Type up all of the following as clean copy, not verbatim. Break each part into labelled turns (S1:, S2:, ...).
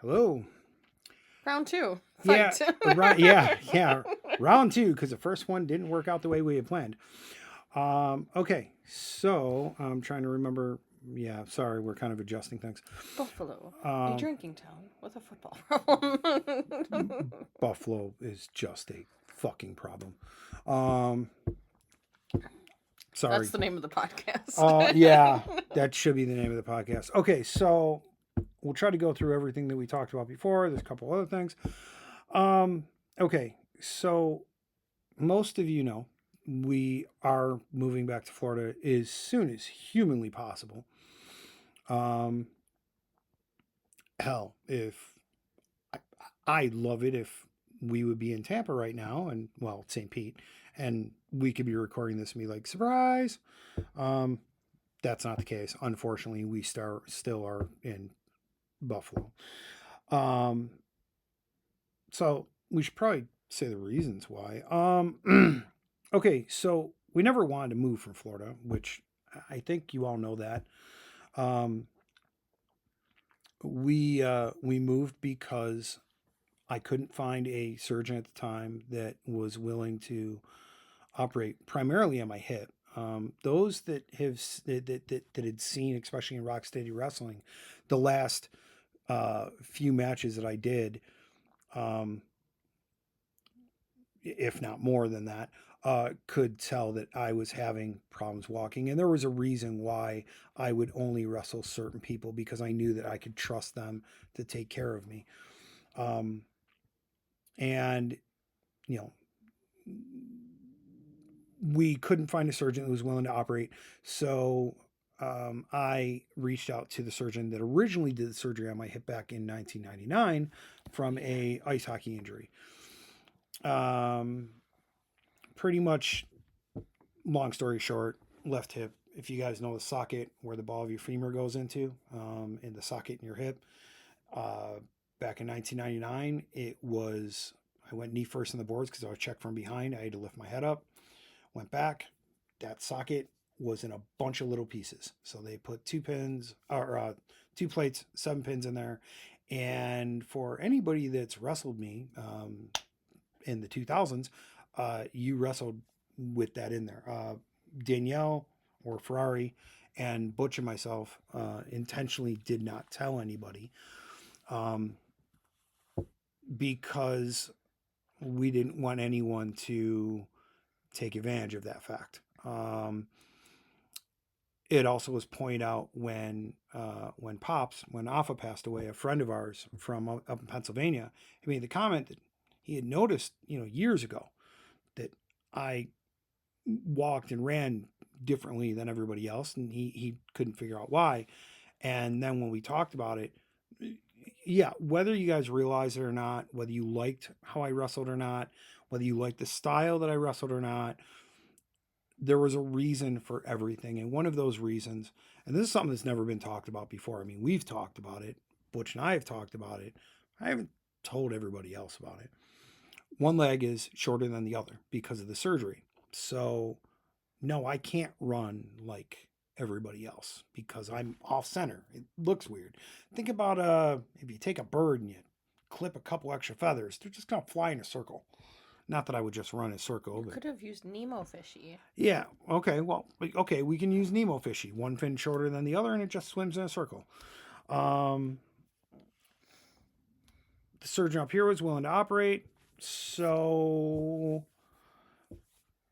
S1: Hello.
S2: Round two.
S1: Yeah,
S2: Fight.
S1: right. Yeah. Round two, because the first one didn't work out the way we had planned. Okay, so I'm trying to remember. Yeah, sorry, we're kind of adjusting things.
S2: Buffalo, a
S1: Um,
S2: drinking town with a football problem.
S1: Buffalo is just a fucking problem. Um,
S2: That's
S1: sorry.
S2: the name of the podcast.
S1: Yeah, that should be the name of the podcast. Okay, so we'll try to go through everything that we talked about before. There's a couple other things. Um, okay, so most of you know we are moving back to Florida as soon as humanly possible. Um, hell, if I, I'd love it if we would be in Tampa right now, and well, St. Pete, and we could be recording this and be like surprise. Um, that's not the case. Unfortunately, we still are in Buffalo. Um, so we should probably say the reasons why. Okay, so we never wanted to move from Florida, which I think you all know that. Um, we moved because I couldn't find a surgeon at the time that was willing to operate primarily on my hip. Those that that had seen, especially in Rocksteady Wrestling, the last few matches that I did, um, if not more than that, could tell that I was having problems walking. And there was a reason why I would only wrestle certain people because I knew that I could trust them to take care of me. Um, and, you know, we couldn't find a surgeon that was willing to operate. So I reached out to the surgeon that originally did the surgery on my hip back in 1999 from a ice hockey injury. Um, Pretty much long story short, left hip. If you guys know the socket where the ball of your femur goes into, in the socket in your hip, uh, back in 1999, it was I went knee first in the boards because I was checked from behind. I had to lift my head up, went back. That socket was in a bunch of little pieces. So they put two pins or two plates, 7 pins in there. And for anybody that's wrestled me in the 2000s, you wrestled with that in there. Danielle or Ferrari and Butch and myself intentionally did not tell anybody um, because we didn't want anyone to take advantage of that fact. It also was pointed out when Pops, when Alpha passed away, a friend of ours from up in Pennsylvania, he made the comment that he had noticed, years ago that I walked and ran differently than everybody else, and he couldn't figure out why. And then when we talked about it, yeah, whether you guys realized it or not, whether you liked how I wrestled or not, whether you liked the style that I wrestled or not, there was a reason for everything. And one of those reasons, and this is something that's never been talked about before. I mean, we've talked about it. Butch and I have talked about it. I haven't told everybody else about it. One leg is shorter than the other because of the surgery. So no, I can't run like everybody else because I'm off center. It looks weird. Think about if you take a bird and you clip a couple extra feathers, they're just gonna fly in a circle. Not that I would just run a circle,
S2: You
S1: but
S2: could have used Nemo fishy.
S1: yeah, okay, well, okay, we can use Nemo fishy. One fin shorter than the other, and it just swims in a circle. Um, the surgeon up here was willing to operate, so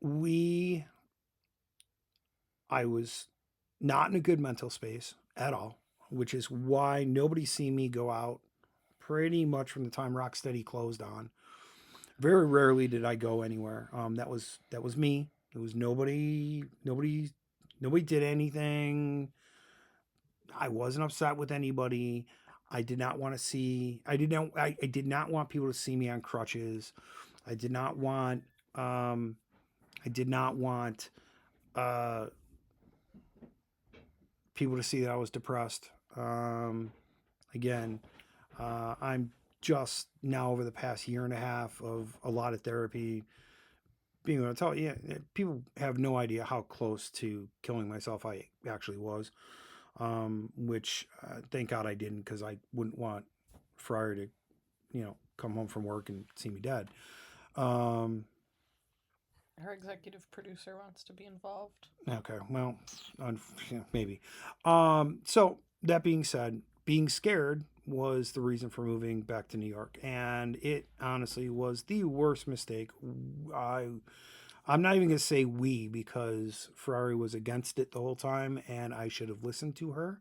S1: we I was not in a good mental space at all, which is why nobody's seen me go out pretty much from the time Rocksteady closed on. Very rarely did I go anywhere. That was me. It was nobody did anything. I wasn't upset with anybody. I did not want to see. I did not want people to see me on crutches. I did not want. Um, I did not want uh, people to see that I was depressed. Again, I'm just now over the past year and a half of a lot of therapy being able to tell you, yeah, people have no idea how close to killing myself I actually was, which thank God I didn't because I wouldn't want Ferrari to, come home from work and see me dead. Um,
S2: Her executive producer wants to be involved.
S1: okay, well, maybe. So that being said, being scared was the reason for moving back to New York, and it honestly was the worst mistake. I I'm not even going to say we because Ferrari was against it the whole time, and I should have listened to her.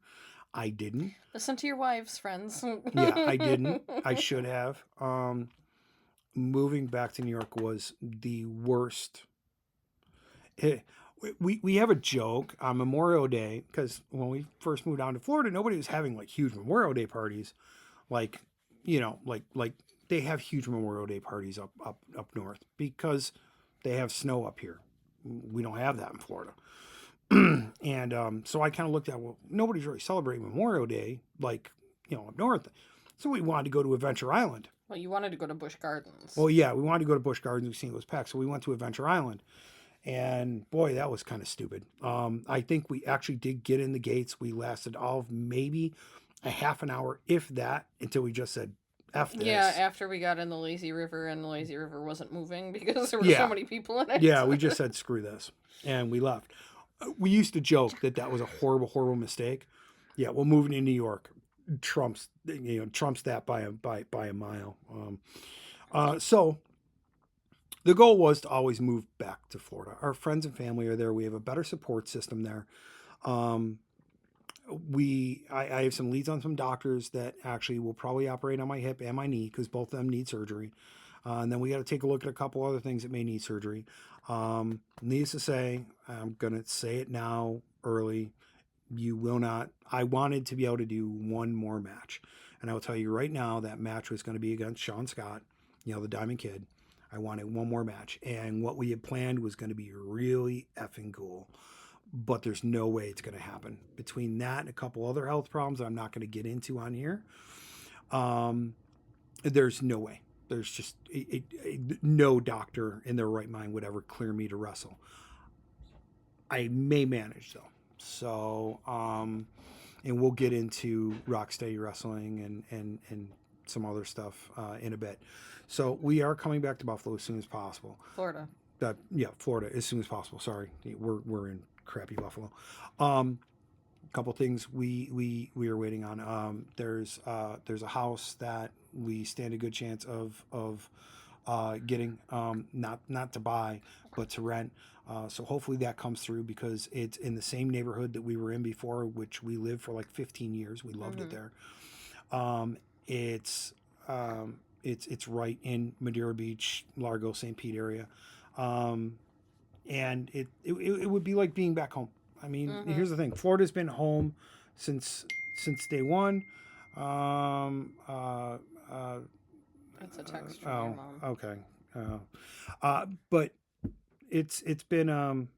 S1: I didn't.
S2: Listen to your wives, friends.
S1: Yeah, I didn't. I should have. Moving back to New York was the worst. It, we have a joke on Memorial Day because when we first moved down to Florida, nobody was having like huge Memorial Day parties, like like they have huge Memorial Day parties up north because they have snow up here. We don't have that in Florida. And so I kind of looked at, well, nobody's really celebrating Memorial Day like up north, so we wanted to go to Adventure Island.
S2: Well, you wanted to go to Busch Gardens.
S1: Well, yeah, we wanted to go to Busch Gardens. We seen it was packed, so we went to Adventure Island. And boy, that was kind of stupid. I think we actually did get in the gates. We lasted all of maybe a half an hour, if that, until we just said, F this.
S2: Yeah, after we got in the lazy river and the lazy river wasn't moving because there were
S1: Yeah.
S2: so many people in it.
S1: Yeah, we just said, screw this. And we left. We used to joke that that was a horrible, horrible mistake. Yeah, well, moving to New York trumps that by a mile. So the goal was to always move back to Florida. Our friends and family are there. We have a better support system there. I have some leads on some doctors that actually will probably operate on my hip and my knee because both of them need surgery. And then we got to take a look at a couple other things that may need surgery. Needless to say, I'm going to say it now early. You will not. I wanted to be able to do one more match. And I will tell you right now that match was going to be against Sean Scott, the Diamond Kid. I wanted one more match. And what we had planned was going to be really effing cool. But there's no way it's going to happen. Between that and a couple other health problems I'm not going to get into on here, there's no way. There's just no doctor in their right mind would ever clear me to wrestle. I may manage though. So, and we'll get into Rocksteady Wrestling and some other stuff in a bit. So we are coming back to Buffalo as soon as possible.
S2: Florida.
S1: Florida as soon as possible. Sorry, we're in crappy Buffalo. Couple things we are waiting on. There's a house that we stand a good chance of getting, not to buy, but to rent. So hopefully that comes through because it's in the same neighborhood that we were in before, which we lived for like 15 years. We loved it there. It's right in Madeira Beach, Largo, St. Pete area. And it would be like being back home. I mean, here's the thing. Florida's been home since day one.
S2: It's a text from your mom.
S1: Okay. But it's been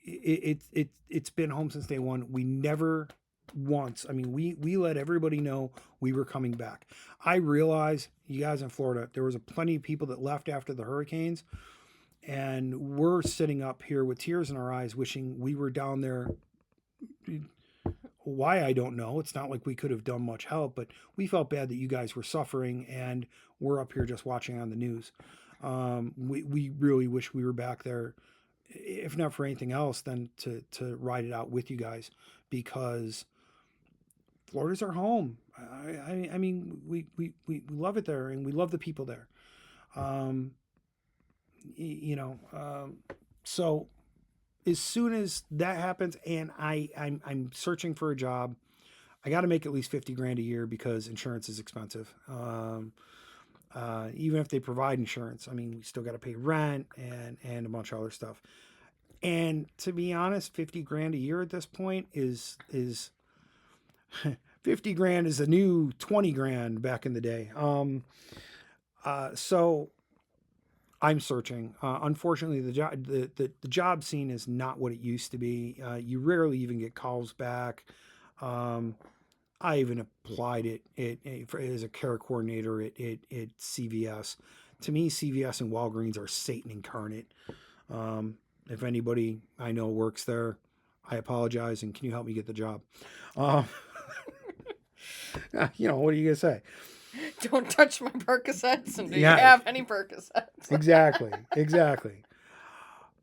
S1: it's been home since day one. We never once. I mean, we let everybody know we were coming back. I realize you guys in Florida, there was plenty of people that left after the hurricanes, and we're sitting up here with tears in our eyes, wishing we were down there. Why, I don't know. It's not like we could have done much help, but we felt bad that you guys were suffering, and we're up here just watching on the news. We really wish we were back there, if not for anything else, then to ride it out with you guys, because Florida's our home. I mean, we love it there, and we love the people there. So as soon as that happens, and I'm searching for a job, I got to make at least 50 grand a year because insurance is expensive. Even if they provide insurance, I mean, we still got to pay rent and a bunch of other stuff. And to be honest, 50 grand a year at this point is 50 grand is a new 20 grand back in the day. So I'm searching. Unfortunately, the job scene is not what it used to be. You rarely even get calls back. I even applied it as a care coordinator at CVS. To me, CVS and Walgreens are Satan incarnate. If anybody I know works there, I apologize, and can you help me get the job? What are you gonna say?
S2: Don't touch my Percocets, and do you
S1: Yeah,
S2: have any Percocets?
S1: exactly.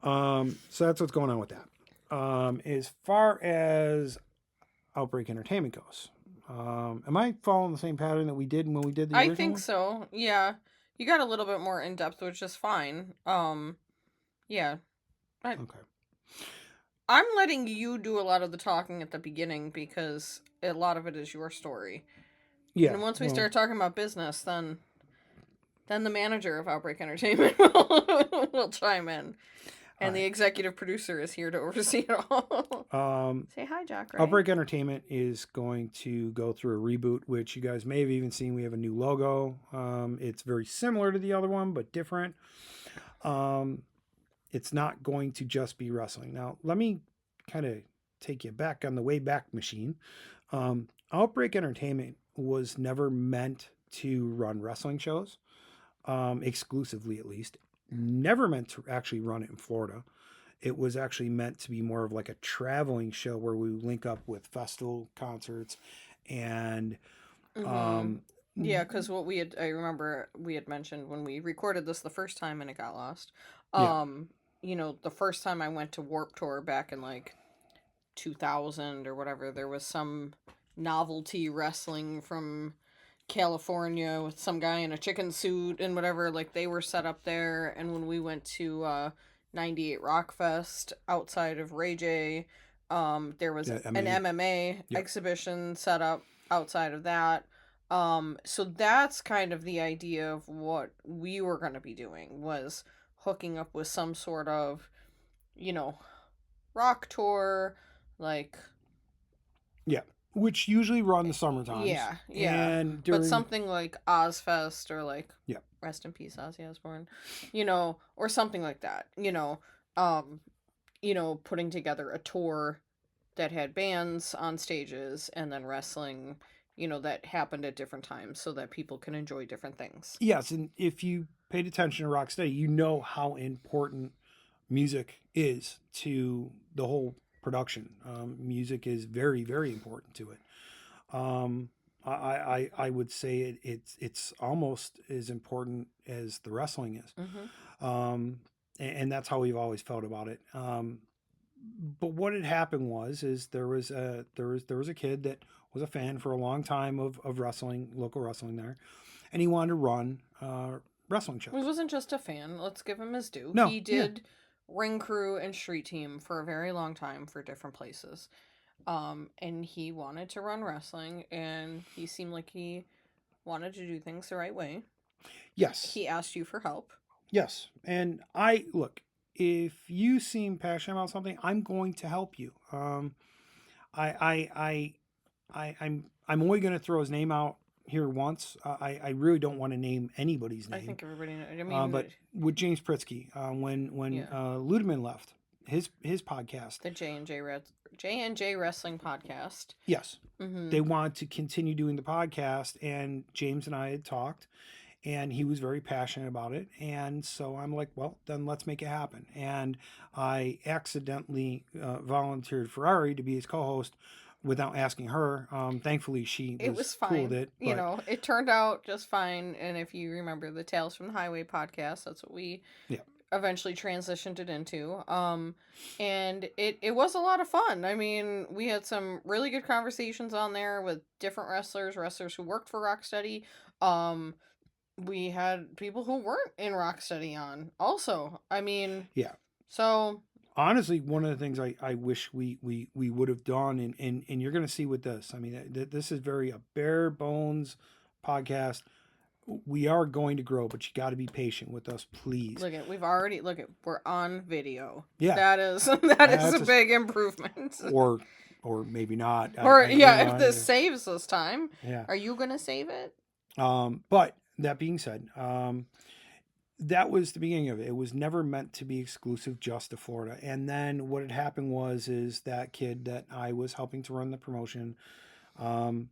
S1: So that's what's going on with that. As far as Outbreak Entertainment goes, am I following the same pattern that we did when we did the
S2: I
S1: original
S2: think
S1: one?
S2: so. Yeah, you got a little bit more in depth, which is fine. Yeah, I,
S1: Okay.
S2: I'm letting you do a lot of the talking at the beginning because a lot of it is your story.
S1: Yeah.
S2: And once we
S1: Well,
S2: start talking about business, then the manager of Outbreak Entertainment will chime in.
S1: all
S2: And the
S1: right.
S2: executive producer is here to oversee it all.
S1: Um,
S2: Say hi, Jack Ray.
S1: Outbreak Entertainment is going to go through a reboot, which you guys may have even seen. We have a new logo. It's very similar to the other one, but different. Um, it's not going to just be wrestling. Now, let me kind of take you back on the way back machine. Outbreak Entertainment was never meant to run wrestling shows, exclusively at least. Never meant to actually run it in Florida. It was actually meant to be more of like a traveling show where we link up with festival concerts and
S2: Mm-hmm.
S1: um,
S2: Yeah, because I remember we had mentioned when we recorded this the first time and it got lost.
S1: yeah,
S2: The first time I went to Warp Tour back in like 2000 or whatever, there was some novelty wrestling from California with some guy in a chicken suit and whatever. Like they were set up there. And when we went to 98 Rockfest outside of Ray J, there was
S1: yeah,
S2: an
S1: MMA,
S2: MMA
S1: yeah,
S2: exhibition set up outside of that. So that's kind of the idea of what we were going to be doing, was hooking up with some sort of, you know, rock tour, like,
S1: yeah, which usually run the summer times
S2: yeah,
S1: and
S2: but
S1: during
S2: something like Ozfest or like
S1: yeah,
S2: Rest in Peace Ozzy Osbourne, or something like that, putting together a tour that had bands on stages and then wrestling, that happened at different times so that people can enjoy different things.
S1: yes, and if you paid attention to Rocksteady, you know how important music is to the whole production. Music is very, very important to it. Um, I would say it's almost as important as the wrestling is,
S2: Mm-hmm.
S1: and that's how we've always felt about it. But what had happened was is there was a kid that was a fan for a long time of wrestling, local wrestling there, and he wanted to run wrestling
S2: He
S1: shows.
S2: wasn't just a fan. Let's give him his due.
S1: No,
S2: He
S1: yeah,
S2: did ring crew and street team for a very long time for different places. And he wanted to run wrestling, and he seemed like he wanted to do things the right way.
S1: yes,
S2: He asked you for help.
S1: yes, and I look. If you seem passionate about something, I'm going to help you. I I I I'm only going to throw his name out here once. I really don't want to name anybody's
S2: I
S1: name,
S2: think everybody knows. I mean,
S1: but with James Pritzky, when
S2: yeah,
S1: Ludeman left his podcast,
S2: the J&J Wrestling podcast.
S1: yes,
S2: Mm-hmm.
S1: they wanted to continue doing the podcast, and James and I had talked, and he was very passionate about it, and so I'm like, well, then let's make it happen. And I accidentally volunteered Ferrari to be his co-host without asking her. Thankfully, she
S2: It
S1: was
S2: was
S1: cool with
S2: fine.
S1: it, but
S2: It turned out just fine. And if you remember the Tales from the Highway podcast, that's what we
S1: yeah,
S2: eventually transitioned it into. And it was a lot of fun. I mean, we had some really good conversations on there with different wrestlers who worked for Rocksteady. Um, we had people who weren't in Rocksteady on also. I mean,
S1: yeah.
S2: so
S1: Honestly, one of the things I wish we would have done, and you're going to see with this. I mean, this is very a bare bones podcast. We are going to grow, but you got to be patient with us, please.
S2: we're on video.
S1: Yeah,
S2: That is that is a
S1: that's a,
S2: big improvement.
S1: or or maybe not.
S2: Or yeah, if this saves us time,
S1: yeah.
S2: are you gonna save it?
S1: But that being said, that was the beginning of it. It was never meant to be exclusive just to Florida. And then what had happened was is that kid that I was helping to run the promotion um,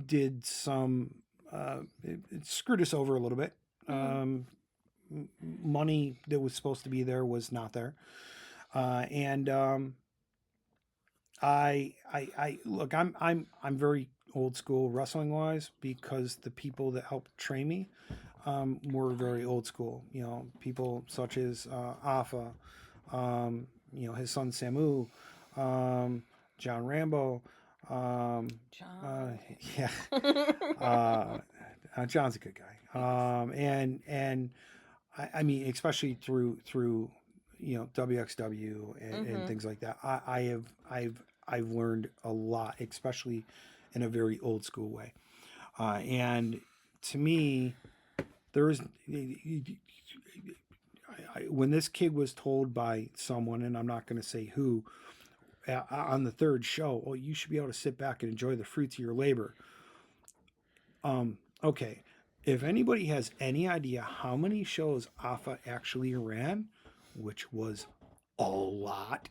S1: did some it screwed us over a little bit.
S2: Mm-hmm.
S1: Money that was supposed to be there was not there, and I look. I'm very old school wrestling wise because the people that helped train me were very old school. You know, people such as Afa, you know, his son Samu, um, John Rambo. Um, uh,
S2: John.
S1: yeah, uh, John's a good guy. And I mean, especially through you know WXW and
S2: Mhm.
S1: things like that. I've learned a lot, especially in a very old school way. And to me, there is when this kid was told by someone, and I'm not going to say who, on the third show, well, you should be able to sit back and enjoy the fruits of your labor. Okay, if anybody has any idea how many shows Afa actually ran, which was a lot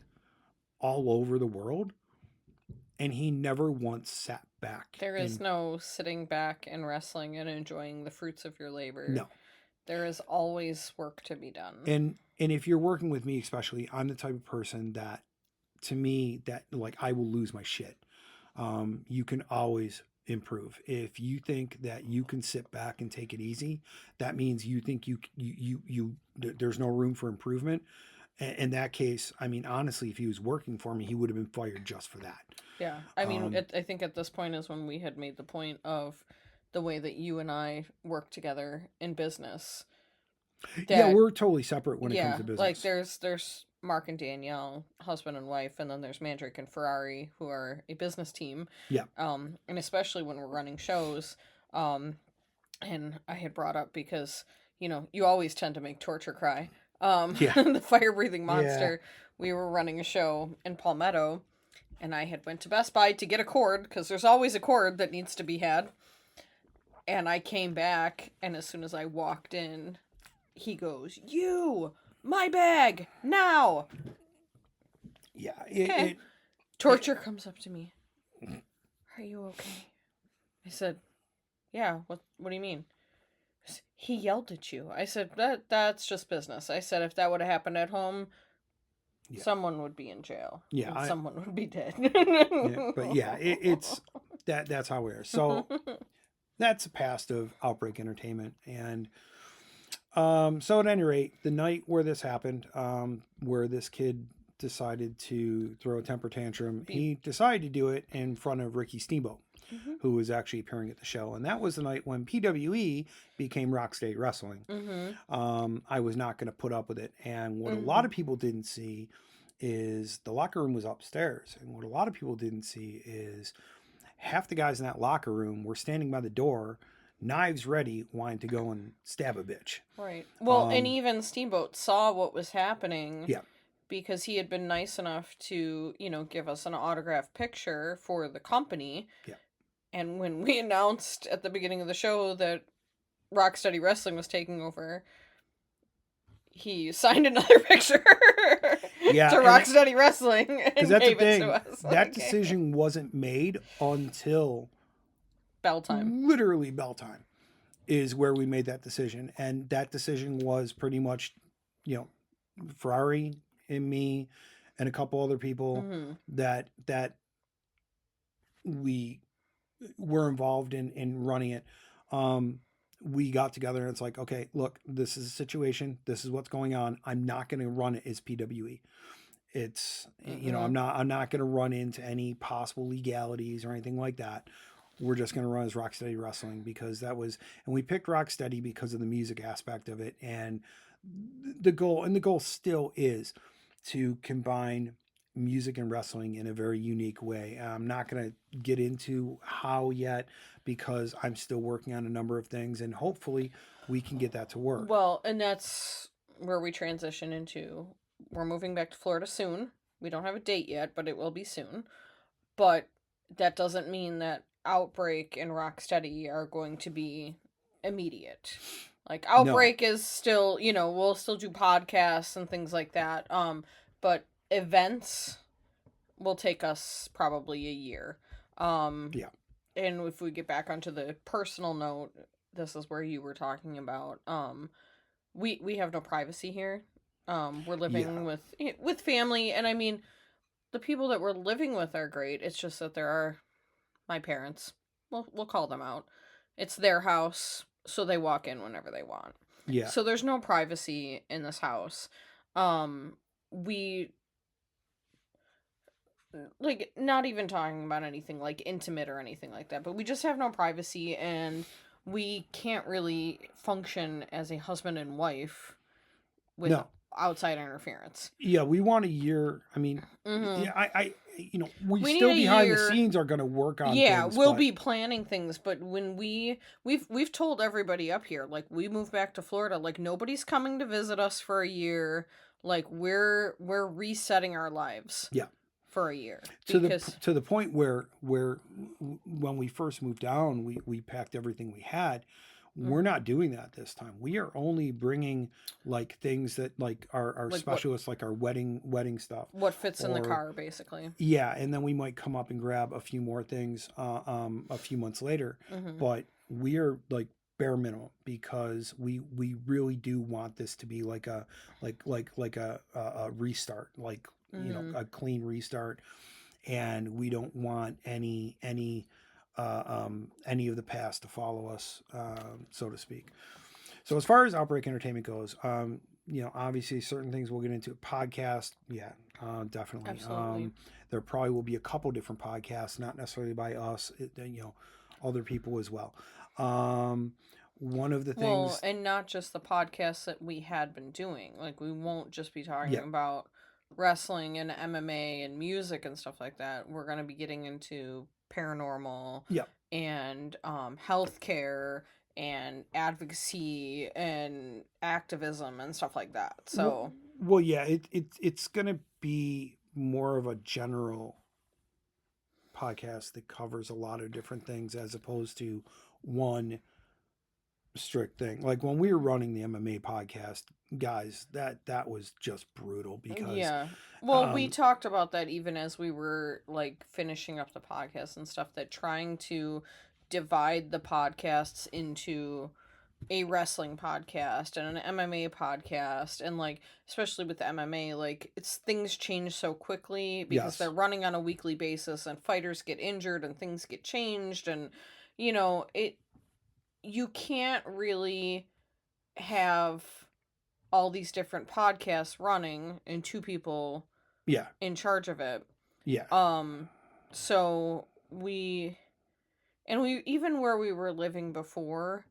S1: all over the world, and he never once sat back
S2: There is
S1: and
S2: no sitting back and wrestling and enjoying the fruits of your labor.
S1: no.
S2: There is always work to be done.
S1: And if you're working with me, especially, I'm the type of person that, to me, that like I will lose my shit. You can always improve. If you think that you can sit back and take it easy, that means you think there's no room for improvement. In that case, I mean, honestly, if he was working for me, he would have been fired just for that.
S2: Yeah. I mean,
S1: Um,
S2: I think at this point is when we had made the point of the way that you and I work together in business.
S1: yeah,
S2: That
S1: we're totally separate when it comes
S2: yeah,
S1: to
S2: like
S1: business.
S2: there's Mark and Danielle, husband and wife, and then there's Mandrake and Ferrari, who are a business team.
S1: Yeah,
S2: And especially when we're running shows, um, and I had brought up because you always tend to make Torture cry.
S1: yeah,
S2: The fire breathing
S1: yeah,
S2: monster. We were running a show in Palmetto, and I had went to Best Buy to get a cord because there's always a cord that needs to be had. And I came back, and as soon as I walked in, he goes, "You, my bag now."
S1: yeah.
S2: Okay.
S1: It
S2: Torture comes up to me. Are you okay? I said, "Yeah. What do you mean?" He yelled at you. I said, that's just business. I said, if that would have happened at home,
S1: yeah,
S2: someone would be in jail
S1: yeah.
S2: and someone would be dead.
S1: Yeah, but yeah, it's that's how we are. So that's the past of Outbreak Entertainment, and so at any rate, the night where this happened, where this kid decided to throw a temper tantrum,
S2: Be-
S1: he decided to do it in front of Ricky Steamboat,
S2: Mhm.
S1: who was actually appearing at the show, and that was the night when PWE became Rocksteady Wrestling.
S2: Mhm.
S1: I was not going to put up with it, and what a lot
S2: Mhm.
S1: of people didn't see is the locker room was upstairs, and what a lot of people didn't see is half the guys in that locker room were standing by the door, knives ready, wanting to go and stab a bitch.
S2: Right. Well, and
S1: Um,
S2: even Steamboat saw what was happening
S1: yeah,
S2: because he had been nice enough to, give us an autographed picture for the company.
S1: yeah,
S2: And when we announced at the beginning of the show that Rocksteady Wrestling was taking over, he signed another picture to
S1: yeah, and
S2: Rocksteady Wrestling
S1: because
S2: and
S1: that's the
S2: gave it to
S1: thing,
S2: us.
S1: that
S2: Like,
S1: decision wasn't made until
S2: bell time.
S1: literally bell time is where we made that decision, and that decision was pretty much, you know, Ferrari and me and a couple other people
S2: Mm-hmm.
S1: that we were involved in running it. Um, we got together and it's like, okay, look, this is a situation. This is what's going on. I'm not going to run it as PWE. It's
S2: Mm-mm.
S1: I'm not going to run into any possible legalities or anything like that. We're just going to run as Rocksteady Wrestling because that was, and we picked Rocksteady because of the music aspect of it, and the goal still is to combine music and wrestling in a very unique way. I'm not going to get into how yet because I'm still working on a number of things, and hopefully we can get that to work.
S2: Well, and that's where we transition into. We're moving back to Florida soon. We don't have a date yet, but it will be soon. But that doesn't mean that Outbreak and Rocksteady are going to be immediate. Like
S1: No,
S2: Outbreak is still, we'll still do podcasts and things like that. But events will take us probably a year. Um,
S1: yeah,
S2: and if we get back onto the personal note, this is where you were talking about. We have no privacy here. We're
S1: yeah,
S2: living with family, and I mean, the people that we're living with are great. It's just that there are my parents. We'll call them out. It's their house, so they walk in whenever they want.
S1: Yeah.
S2: So there's no privacy in this house. We like not even talking about anything like intimate or anything like that, but we just have no privacy, and we can't really function as a husband and wife with
S1: No.
S2: outside interference.
S1: Yeah, we want a year. I mean,
S2: Mm-hmm.
S1: yeah, we
S2: We need
S1: still
S2: a
S1: behind the
S2: year.
S1: scenes are going to work on
S2: Yeah,
S1: things,
S2: we'll
S1: but
S2: be planning things, but when we've told everybody up here, like we moved back to Florida, like nobody's coming to visit us for a year. Like we're resetting our lives
S1: yeah,
S2: for a year
S1: to the
S2: because
S1: to the point where when we first moved down, we packed everything we had. We're
S2: mhm,
S1: not doing that this time. We are only bringing like things that like are
S2: like
S1: specialists, like our wedding stuff,
S2: what fits in the
S1: or
S2: car basically.
S1: yeah, and then we might come up and grab a few more things a few months later.
S2: Hmm.
S1: But we are like bare minimum because we really do want this to be like a a restart, like
S2: Hmm.
S1: a clean restart, and we don't want any of the past to follow us, so to speak. So as far as Outbreak Entertainment goes, obviously certain things we'll get into. Podcast, yeah, definitely.
S2: Absolutely.
S1: There probably will be a couple different podcasts, not necessarily by us, other people as well. Um, One of the
S2: Well,
S1: things,
S2: and not just the podcasts that we had been doing. Like we won't just be talking
S1: yeah,
S2: about wrestling and MMA and music and stuff like that. We're going to be getting into paranormal
S1: yeah,
S2: and healthcare and advocacy and activism and stuff like that.
S1: well,
S2: So,
S1: well yeah, it's gonna be more of a general podcast that covers a lot of different things as opposed to one strict thing. Like when we were running the MMA podcast, guys, that was just brutal because
S2: yeah. Well, we
S1: um
S2: talked about that even as we were like finishing up the podcast and stuff, that trying to divide the podcasts into a wrestling podcast and an MMA podcast, and like especially with the MMA, like it's things change so quickly because they're
S1: yes.
S2: running on a weekly basis and fighters get injured and things get changed, and it you can't really have all these different podcasts running and two people
S1: Yeah.
S2: in charge of it.
S1: Yeah.
S2: So we even where we were living before,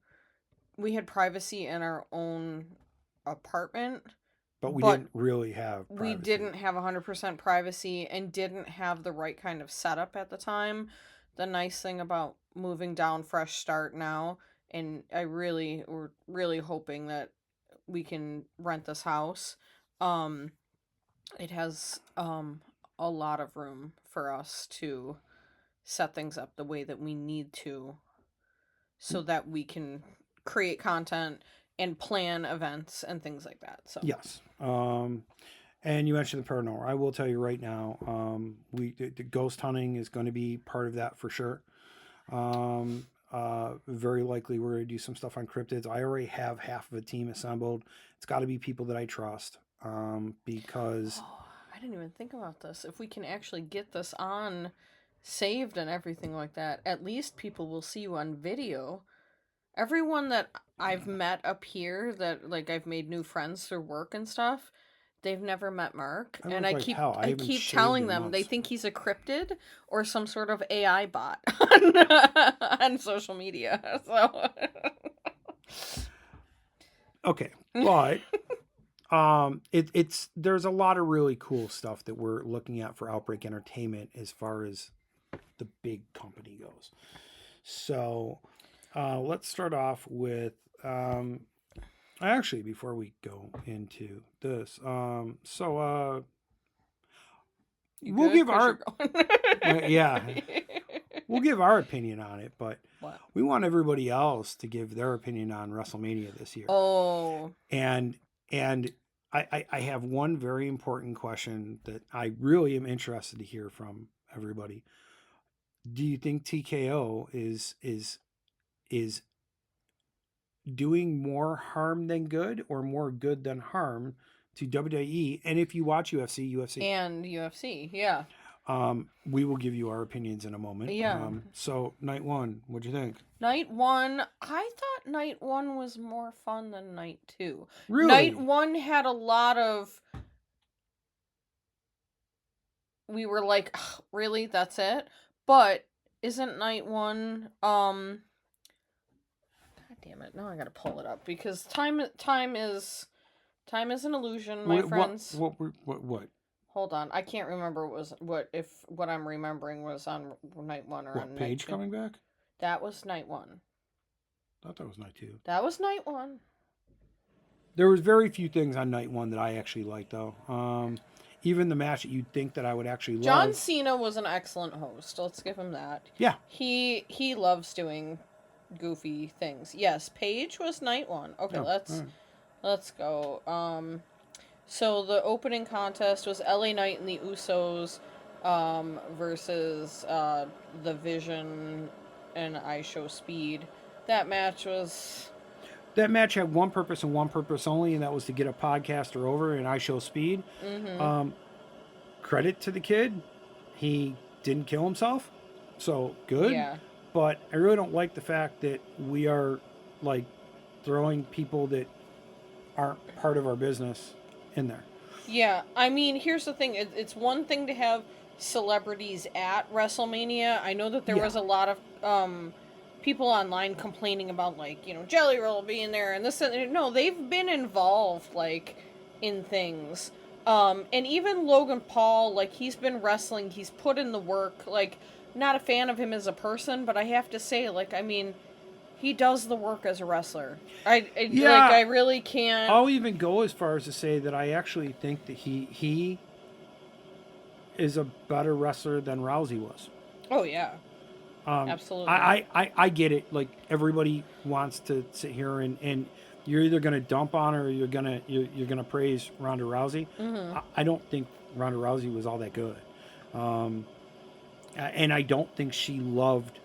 S2: we had privacy in our own apartment,
S1: But we
S2: but
S1: didn't really have
S2: we
S1: privacy.
S2: didn't have 100% privacy and didn't have the right kind of setup at the time. The nice thing about moving down fresh start now, and we're really hoping that we can rent this house. Um it has a lot of room for us to set things up the way that we need to so that we can create content and plan events and things like that. So,
S1: Yes. And you mentioned the paranormal. I will tell you right now, the ghost hunting is going to be part of that for sure. Very likely we're going to do some stuff on cryptids. I already have half of a team assembled. It's got to be people that I trust, because
S2: oh, I didn't even think about this. If we can actually get this on saved and everything like that, at least people will see you on video. Everyone that I've met up here that like I've made new friends through work and stuff, they've never met Mark,
S1: I
S2: and
S1: look like hell. I
S2: I
S1: haven't
S2: keep
S1: shaved
S2: telling
S1: in
S2: them they
S1: months.
S2: think he's a cryptid or some sort of AI bot on social media. So
S1: Okay, but it's there's a lot of really cool stuff that we're looking at for Outbreak Entertainment as far as the big company goes. So let's start off with actually before we go into this,
S2: you
S1: we'll
S2: good?
S1: give
S2: Cause you're
S1: our
S2: going.
S1: yeah, we'll give our opinion on it, but
S2: What?
S1: we want everybody else to give their opinion on WrestleMania this year.
S2: Oh,
S1: And and I have one very important question that I really am interested to hear from everybody. Do you think TKO is doing more harm than good or more good than harm to WWE, and if you watch UFC,
S2: And UFC, yeah.
S1: we will give you our opinions in a moment.
S2: Yeah.
S1: So night one, what'd you think?
S2: Night one, I thought night one was more fun than night two.
S1: Really?
S2: Night one had a lot of. We were like, really? That's it? But isn't night one? God damn it! Now I gotta pull it up because time is an illusion, my friends.
S1: What?
S2: Hold on, I can't remember what I'm remembering was on night one or on night
S1: Paige
S2: two.
S1: coming back?
S2: That was night one.
S1: I thought that was night two.
S2: That was night one.
S1: There was very few things on night one that I actually liked, though. Even the match that you'd think that I would actually love.
S2: John Cena was an excellent host. Let's give him that.
S1: Yeah.
S2: He loves doing goofy things. Yes, Paige was night one. Okay, let's go. So the opening contest was LA Knight and the Usos versus the Vision and I Show Speed. That match
S1: had one purpose and one purpose only, and that was to get a podcaster over, and I Show Speed.
S2: Mm-hmm.
S1: Credit to the kid. He didn't kill himself, so good.
S2: Yeah.
S1: But I really don't like the fact that we are, like, throwing people that aren't part of our business in there.
S2: Yeah, I mean, here's the thing. It's one thing to have celebrities at WrestleMania. I know that there was a lot of people online complaining about, like, Jelly Roll being there and this and no, they've been involved, like, in things. And even Logan Paul, like, he's been wrestling, he's put in the work, like, not a fan of him as a person, but I have to say, like, I mean, he does the work as a wrestler. I really can't.
S1: I'll even go as far as to say that I actually think that he is a better wrestler than Rousey was.
S2: Oh yeah, absolutely.
S1: I get it. Like, everybody wants to sit here and you're either gonna dump on her or you're gonna praise Ronda Rousey.
S2: Mm-hmm.
S1: I don't think Ronda Rousey was all that good, and I don't think she loved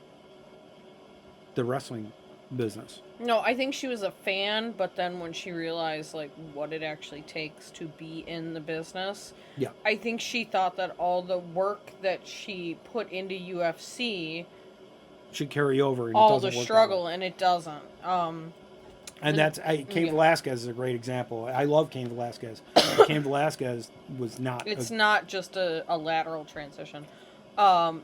S1: the wrestling business.
S2: No, I think she was a fan, but then when she realized, like, what it actually takes to be in the business,
S1: yeah,
S2: I think she thought that all the work that she put into UFC
S1: should carry over. And
S2: all the struggle, and it doesn't.
S1: And that's Cain Velasquez is a great example. I love Cain Velasquez. Cain Velasquez was not.
S2: It's not just a lateral transition.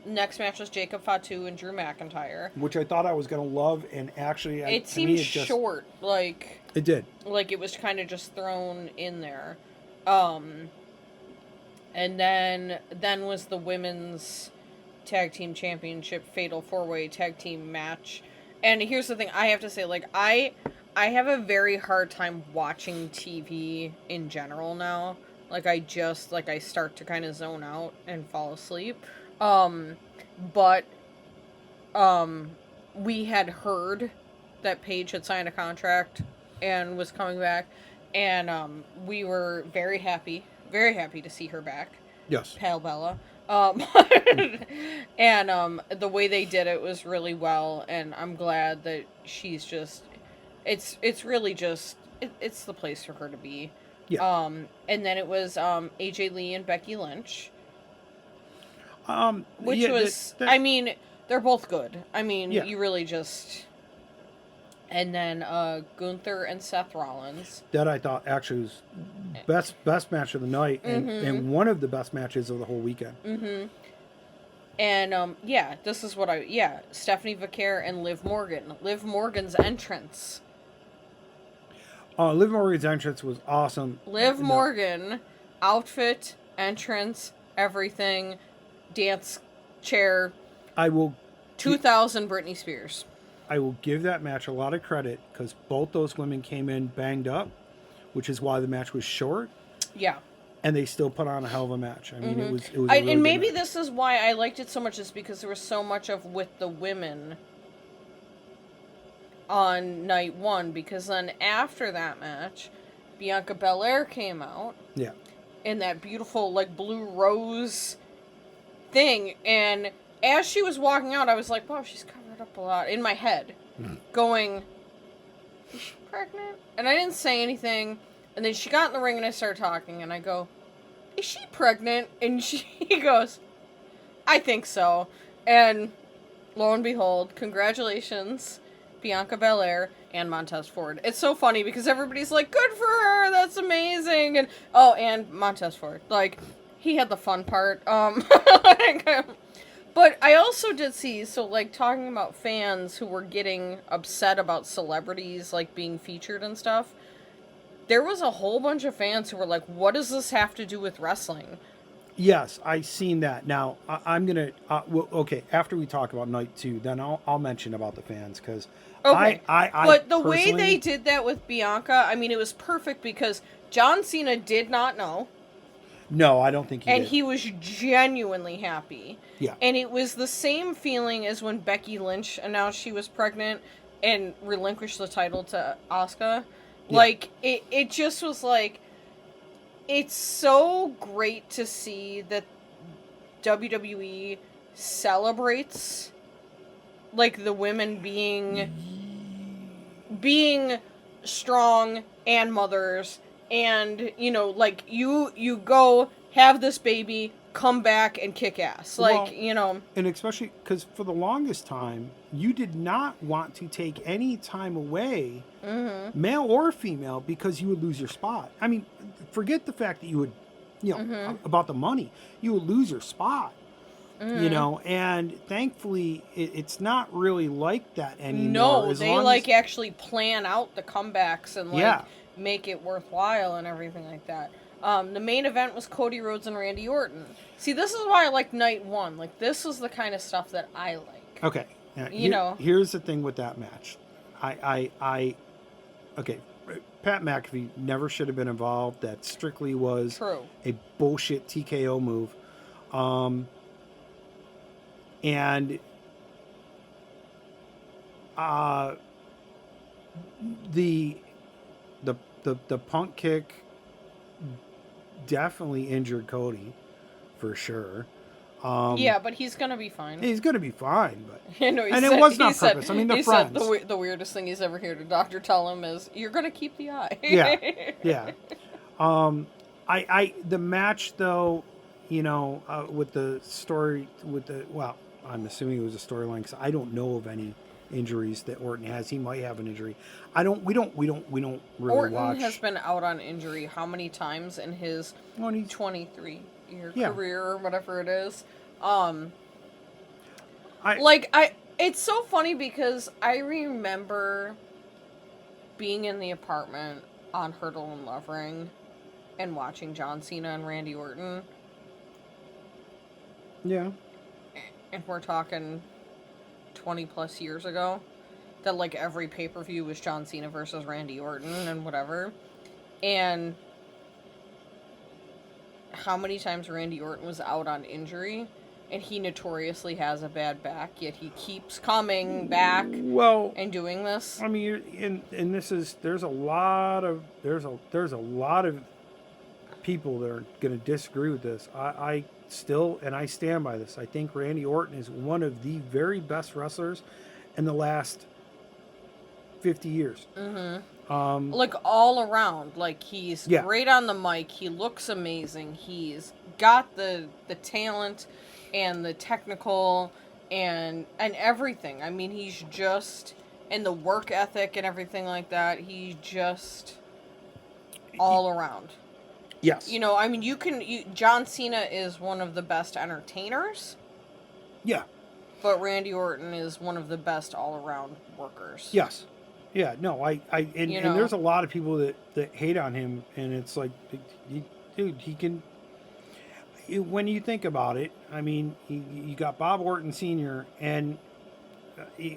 S2: Next match was Jacob Fatu and Drew McIntyre,
S1: which I thought I was going to love, and actually,
S2: it seemed short. Like,
S1: it did.
S2: Like, it was kind of just thrown in there. And then was the women's tag team championship fatal 4-way tag team match. And here's the thing, I have to say, like, I have a very hard time watching TV in general now. Like, I start to kind of zone out and fall asleep. But we had heard that Paige had signed a contract and was coming back, and we were very happy to see her back.
S1: Yes.
S2: Pale Bella. And the way they did it was really well, and I'm glad that she's just it's really just it's the place for her to be.
S1: Yeah.
S2: And then it was AJ Lee and Becky Lynch. Which was, I mean, they're both good. I mean, you really just... And then Gunther and Seth Rollins.
S1: That I thought actually was best match of the night, and one of the best matches of the whole weekend.
S2: Mm-hmm. And, this is what Stephanie Vaquer and Liv Morgan. Liv Morgan's entrance.
S1: Liv Morgan's entrance was awesome.
S2: Liv Morgan, outfit, entrance, everything... dance chair.
S1: I will
S2: 2000 Britney Spears.
S1: I will give that match a lot of credit because both those women came in banged up, which is why the match was short.
S2: Yeah.
S1: And they still put on a hell of a match. I mean, it was a
S2: really and maybe good match. This is why I liked it so much, is because there was so much of with the women on night one, because then after that match, Bianca Belair came out.
S1: Yeah.
S2: In that beautiful, like, blue rose thing, and as she was walking out, I was like, wow, she's covered up a lot in my head, going, is she pregnant? And I didn't say anything, And then she got in the ring and I started talking and I go, is she pregnant? And she goes, I think so. And lo and behold, congratulations, Bianca Belair and Montez Ford. It's so funny because everybody's like, good for her, that's amazing. And Montez Ford. Like, he had the fun part. But I also did see, so, like, talking about fans who were getting upset about celebrities, like, being featured and stuff, there was a whole bunch of fans who were like, what does this have to do with wrestling?
S1: Yes, I seen that. Now I'm gonna. Well, okay, after we talk about night 2, then I'll mention about the fans because
S2: Okay.
S1: I
S2: But the way
S1: personally,
S2: they did that with Bianca, I mean, it was perfect because John Cena did not know.
S1: no, I don't think he
S2: And
S1: did.
S2: he was genuinely happy.
S1: Yeah.
S2: And it was the same feeling as when Becky Lynch announced she was pregnant and relinquished the title to Asuka.
S1: Yeah.
S2: Like, it just was like, it's so great to see that WWE celebrates, like, the women being strong and mothers, and, you know, like, you go have this baby, come back and kick ass, like,
S1: Well,
S2: you know.
S1: And especially because for the longest time, you did not want to take any time away, male or female, because you would lose your spot. I mean, forget the fact that you would, about the money, you would lose your spot. You know, and thankfully it's not really like that anymore.
S2: No, they like actually plan out the comebacks and like make it worthwhile and everything like that. The main event was Cody Rhodes and Randy Orton. See, this is why I like night 1. Like, this is the kind of stuff that I like.
S1: Okay, now,
S2: you know.
S1: Here's the thing with that match. Okay, Pat McAfee never should have been involved. That strictly was a bullshit TKO move. And the Punk kick definitely injured Cody, for sure.
S2: Yeah, but he's gonna be fine.
S1: He's gonna be fine, but
S2: it
S1: was not purpose. I mean, the friends.
S2: Said the weirdest thing he's ever heard a doctor tell him is, "You're gonna keep the eye."
S1: Yeah. The match though, with the story I'm assuming it was a storyline because I don't know of any injuries that Orton has. He might have an injury. We don't really
S2: Orton
S1: watch.
S2: has been out on injury how many times in his 23-year career or whatever it is. It's so funny because I remember being in the apartment on Hurdle and Lovering and watching John Cena and Randy Orton.
S1: Yeah.
S2: And we're talking 20 plus years ago, that like every pay-per-view was John Cena versus Randy Orton and whatever. And how many times Randy Orton was out on injury, and he notoriously has a bad back, yet he keeps coming back and doing this.
S1: I mean, and this is there's a lot of people that are going to disagree with this. I still, and I stand by this, I think Randy Orton is one of the very best wrestlers in the last 50 years.
S2: Like, all around. Like, he's great on the mic. He looks amazing. He's got the talent and the technical and everything. I mean, he's just, and the work ethic and everything like that, he's just all around.
S1: Yes.
S2: You know, I mean, John Cena is one of the best entertainers.
S1: Yeah.
S2: But Randy Orton is one of the best all-around workers.
S1: Yes. Yeah, no, and there's a lot of people that hate on him, and it's like, dude, he can, when you think about it, I mean, you got Bob Orton Sr. and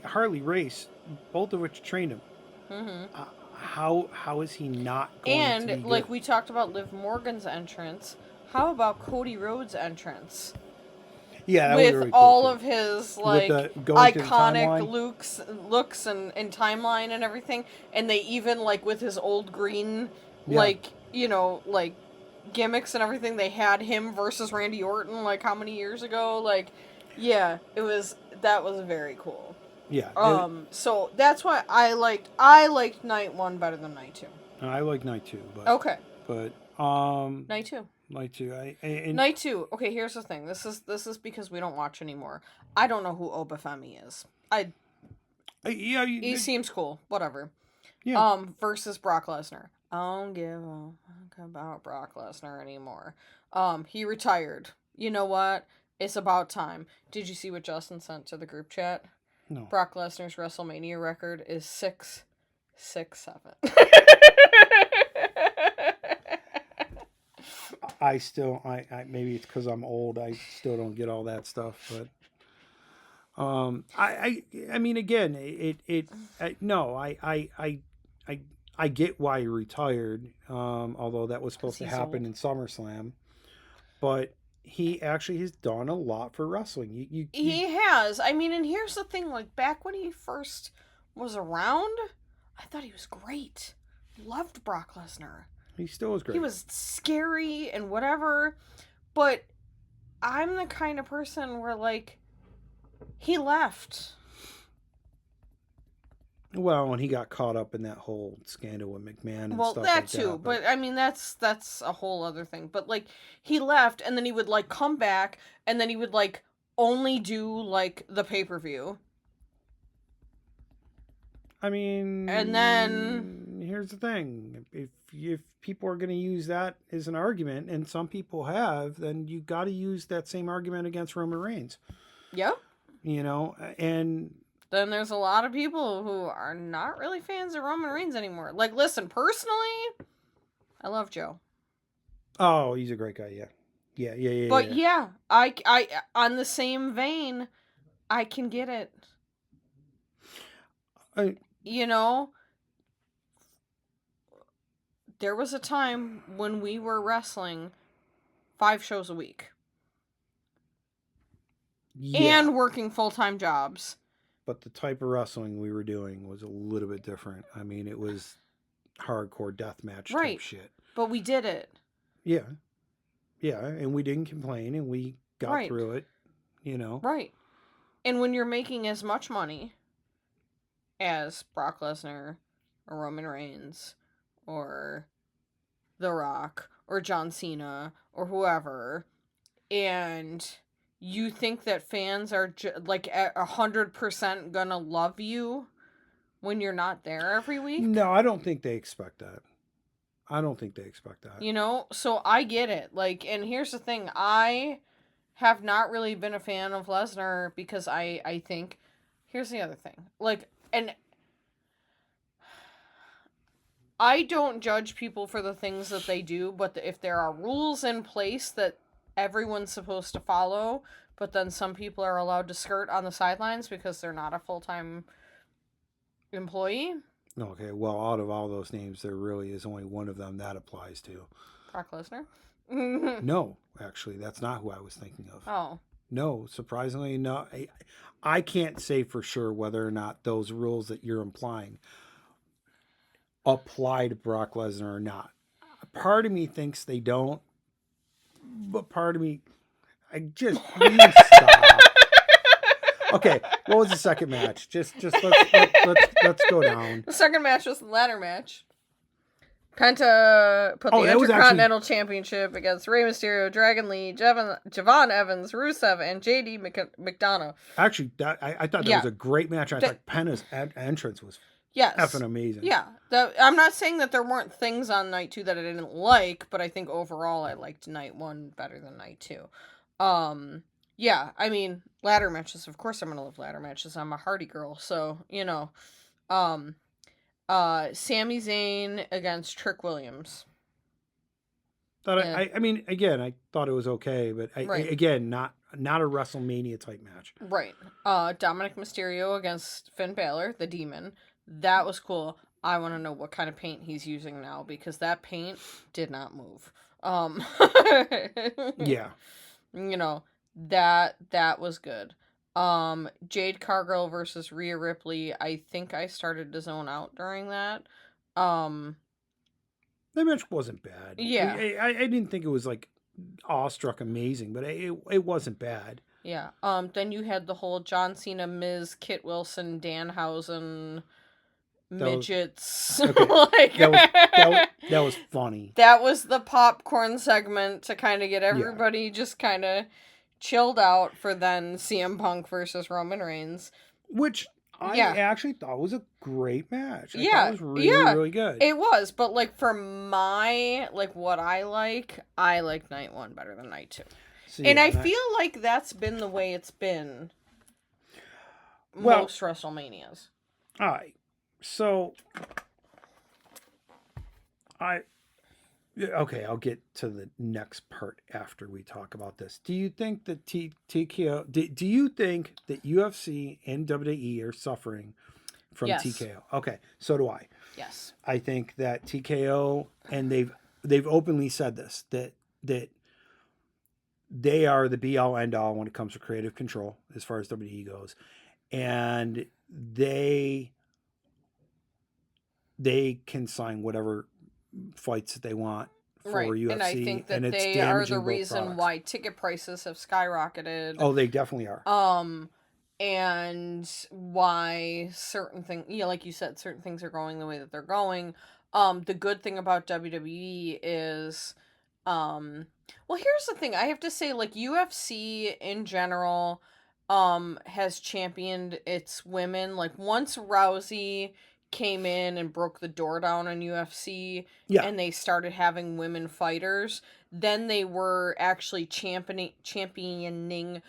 S1: Harley Race, both of which trained him. How is he not going to be good?
S2: Like we talked about Liv Morgan's entrance, how about Cody Rhodes' entrance?
S1: Yeah, that
S2: with
S1: was really
S2: all
S1: cool,
S2: of his like iconic looks and timeline and everything, and they even like with his old green like gimmicks and everything, they had him versus Randy Orton like how many years ago? Like, yeah, that was very cool.
S1: Yeah.
S2: So that's why I liked night 1 better than night 2.
S1: I like night 2,
S2: Okay,
S1: but
S2: night 2.
S1: night 2. And
S2: Night 2. Okay, here's the thing. This is because we don't watch anymore. I don't know who Obafemi is.
S1: yeah,
S2: He seems cool. Whatever.
S1: yeah.
S2: Versus Brock Lesnar. I don't give a fuck about Brock Lesnar anymore. He retired. You know what? It's about time. Did you see what Justin sent to the group chat?
S1: No,
S2: Brock Lesnar's WrestleMania record is 6-6-7.
S1: I still, I maybe it's because I'm old. I still don't get all that stuff, but I mean, again, no, I get why he retired. Although that was supposed to
S2: He's
S1: happen
S2: old.
S1: in SummerSlam, but he actually has done a lot for wrestling.
S2: He has. I mean, and here's the thing, like back when he first was around, I thought he was great. Loved Brock Lesnar.
S1: he still is
S2: He
S1: great.
S2: was scary and whatever, but I'm the kind of person where like he left.
S1: Well, when he got caught up in that whole scandal with McMahon and
S2: Well,
S1: stuff
S2: that
S1: like
S2: too,
S1: that,
S2: but I mean that's a whole other thing. But like he left and then he would like come back and then he would like only do like the pay-per-view.
S1: I mean,
S2: And then
S1: here's the thing: if people are going to use that as an argument, and some people have, then you got to use that same argument against Roman Reigns.
S2: yep.
S1: You know, and
S2: Then there's a lot of people who are not really fans of Roman Reigns anymore. Like listen, personally, I love Joe.
S1: oh, he's a great guy. Yeah,
S2: But
S1: yeah.
S2: yeah, I on the same vein, I can get it.
S1: I,
S2: You know, there was a time when we were wrestling 5 shows a week
S1: yeah,
S2: and working full-time jobs.
S1: but the type of wrestling we were doing was a little bit different. I mean, it was hardcore death match type
S2: Right.
S1: shit.
S2: But we did it.
S1: Yeah, yeah, and we didn't complain, and we got
S2: Right.
S1: through it. You know,
S2: Right. And when you're making as much money as Brock Lesnar or Roman Reigns or The Rock or John Cena or whoever, and you think that fans are like 100% gonna love you when you're not there every week?
S1: no, I don't think they expect that. I don't think they expect that.
S2: You know, so I get it. Like, and here's the thing: I have not really been a fan of Lesnar because I think here's the other thing. Like, and I don't judge people for the things that they do, but if there are rules in place that everyone's supposed to follow, but then some people are allowed to skirt on the sidelines because they're not a full-time employee.
S1: Okay, well, out of all those names, there really is only one of them that applies to.
S2: Brock Lesnar?
S1: No, actually, that's not who I was thinking of.
S2: Oh.
S1: No, surprisingly, no. I can't say for sure whether or not those rules that you're implying apply to Brock Lesnar or not. Part of me thinks they don't, but part of me, I just please stop. Okay, what was the second match? Just let's go down.
S2: The second match was the ladder match. Penta put the
S1: that was
S2: Intercontinental Championship against Rey Mysterio, Dragon Lee, Javon Evans, Rusev, and JD McDonough.
S1: Actually, I thought that was a great match. I thought Penna's entrance was effing amazing.
S2: Yeah. I'm not saying that there weren't things on night 2 that I didn't like, but I think overall I liked night 1 better than night 2. Yeah, I mean, ladder matches, of course I'm going to love ladder matches. I'm a Hardy girl, so, you know. Sami Zayn against Trick Williams.
S1: I mean, again, I thought it was okay, but again, not a WrestleMania type match.
S2: Right. Dominic Mysterio against Finn Balor, the Demon. That was cool. I want to know what kind of paint he's using now because that paint did not move.
S1: Yeah.
S2: You know, that was good. Jade Cargill versus Rhea Ripley. I think I started to zone out during that.
S1: That match wasn't bad.
S2: Yeah.
S1: I didn't think it was like awestruck amazing, but it wasn't bad.
S2: Yeah. Then you had the whole John Cena, Miz, Kit Wilson, Danhausen midgets.
S1: Okay.
S2: Like
S1: That was funny.
S2: that was the popcorn segment to kind of get
S1: Yeah.
S2: everybody just kind of chilled out for then CM Punk versus Roman Reigns.
S1: Which I
S2: Yeah.
S1: actually thought was a great match. I thought
S2: Yeah,
S1: it was really,
S2: yeah.
S1: really good.
S2: It was, but like for my like what I like night one better than night two.
S1: So,
S2: And
S1: yeah,
S2: I feel like that's been the way it's been
S1: Well-
S2: most WrestleManias.
S1: all right. So okay, I'll get to the next part after we talk about this. Do you think that TKO? Do you think that UFC and WWE are suffering from
S2: Yes.
S1: TKO? Okay, so do I.
S2: Yes.
S1: I think that TKO, and they've openly said this, that they are the be all end all when it comes to creative control as far as WWE goes, and they can sign whatever fights that they want for
S2: Right.
S1: UFC,
S2: And I think that
S1: it's
S2: they are the
S1: damaging both
S2: reason
S1: products.
S2: why ticket prices have skyrocketed.
S1: Oh, they definitely are.
S2: And why certain things, like you said, certain things are going the way that they're going. The good thing about WWE is, well, here's the thing. I have to say, like, UFC in general, has championed its women. Like, once Rousey came in and broke the door down on UFC,
S1: Yeah.
S2: and they started having women fighters, then they were actually championing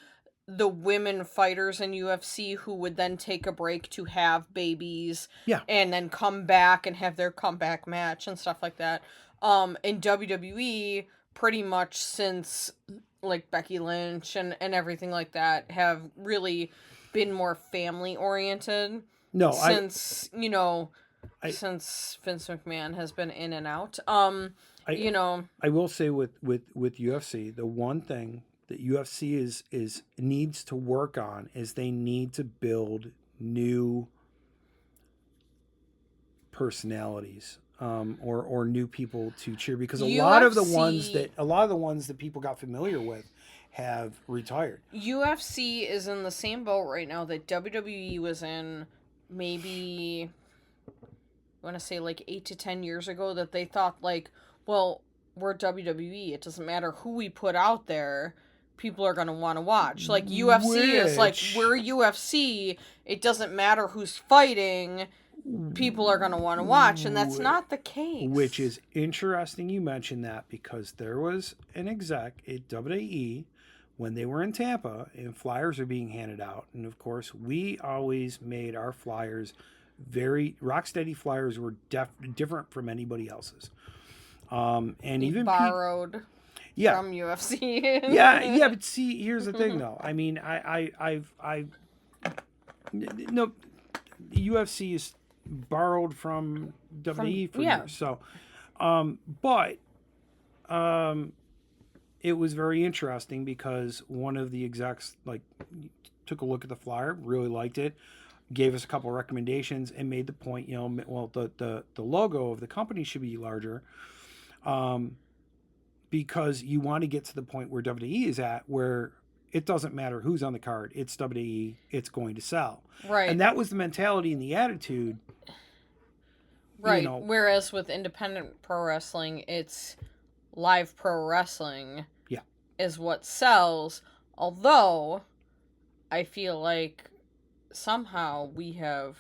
S2: the women fighters in UFC who would then take a break to have babies,
S1: Yeah.
S2: and then come back and have their comeback match and stuff like that. In WWE, pretty much since like Becky Lynch and everything like that have really been more family oriented.
S1: No,
S2: since since Vince McMahon has been in and out.
S1: I will say with UFC, the one thing that UFC is needs to work on is they need to build new personalities, or new people to cheer, because a lot of the ones that people got familiar with have retired.
S2: UFC is in the same boat right now that WWE was in maybe, I want to say like 8 to 10 years ago, that they thought like, well, we're WWE. It doesn't matter who we put out there. People are going to want to watch. Like UFC is like, we're UFC. It doesn't matter who's fighting. People are going to want to watch. And that's not the case.
S1: Which is interesting you mentioned that, because there was an exec at WWE when they were in Tampa and flyers are being handed out. And of course, we always made our flyers Rocksteady flyers were different from anybody else's. And even
S2: borrowed from UFC.
S1: yeah, but see, here's the thing though. I mean, no, UFC is borrowed from WWE for years. So, but it was very interesting because one of the execs like took a look at the flyer, really liked it, gave us a couple of recommendations, and made the point, well, the logo of the company should be larger, because you want to get to the point where WWE is at, where it doesn't matter who's on the card, it's WWE, it's going to sell.
S2: Right.
S1: And that was the mentality and the attitude.
S2: Right. Whereas with independent pro wrestling, it's live pro wrestling is what sells. Although, I feel like somehow we have,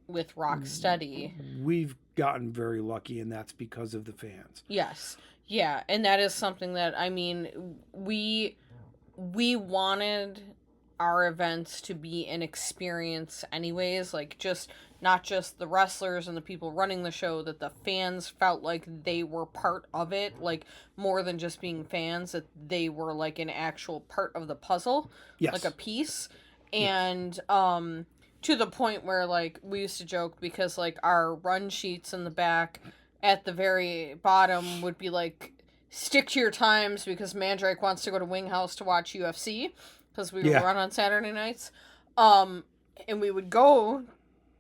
S2: with Rocksteady,
S1: we've gotten very lucky, and that's because of the fans.
S2: Yes. Yeah, and that is something that, I mean, we wanted our events to be an experience anyways, like not just the wrestlers and the people running the show, that the fans felt like they were part of it, like more than just being fans, that they were like an actual part of the puzzle, like a piece. And to the point where like we used to joke, because like our run sheets in the back at the very bottom would be like, stick to your times, because Mandrake wants to go to Wing House to watch UFC, because we would run on Saturday nights. And we would go